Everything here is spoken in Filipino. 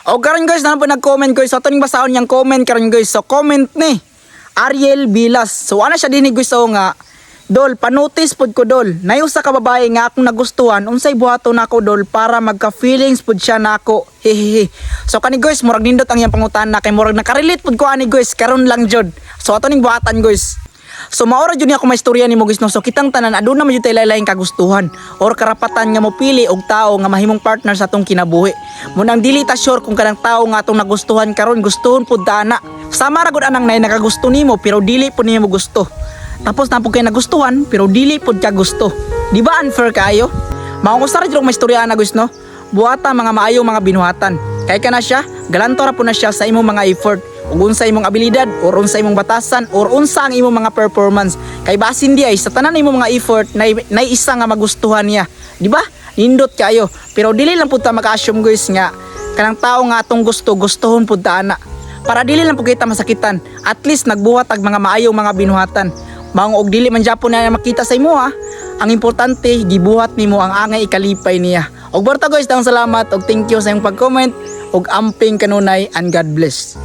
O karon guys, na po nag-comment guys. So tuning basahon niyang comment karon guys. So comment ni Ariel Vilas. So ana siya dinhi guys so nga Dol, panotice pod ko dol. Nay usa ka babae nga akong nagustuhan, unsay buhaton nako dol para magka-feelings pod siya nako. Hehehe. So kani guys, murag nindot ang iyang pangutana kay murag nakarelate pod ko ani guys, karon lang jud. So ato ning buhatan guys. So maora jud ni ako maistorya nimo guys no. So kitang tanan aduna man jud tay lain-laing kagustuhan or karapatan nga mopili og tawo nga mahimong partner sa atong kinabuhi. Munang dili ta sure kung kanang tawo nga atong nagustuhan karon gustuhon pud ta ana. Sama ra gud anang nay nakagusto nimo pero dili pud nimo gusto. Tapos na po kayo nagustuhan pero dili pod ka gusto. Di ba unfair kayo? Maungusar jud may istorya na guys no. Buhata mga maayong mga binuhatan. Kay kana siya, galanto ra po na siya sa imong mga effort. Ug unsa imong abilidad or unsa imong batasan or unsa ang imong mga performance. Kay basin di ay sa tanan imong mga effort na isa nga magustuhan niya. Di ba? Nindot kayo. Pero dili lang pud ta maka-assume guys nga kanang tao nga atong gustohon pud ta ana. Para dili lang pud kita masakitan. At least nagbuhat og mga maayong mga binuhatan. Maong og dili man Japon na makita sa imo ha. Ang importante gibuhat nimo ang angay ikalipay niya. Og barta guys, daong salamat og thank you sa imong pag-comment og amping kanunay and God bless.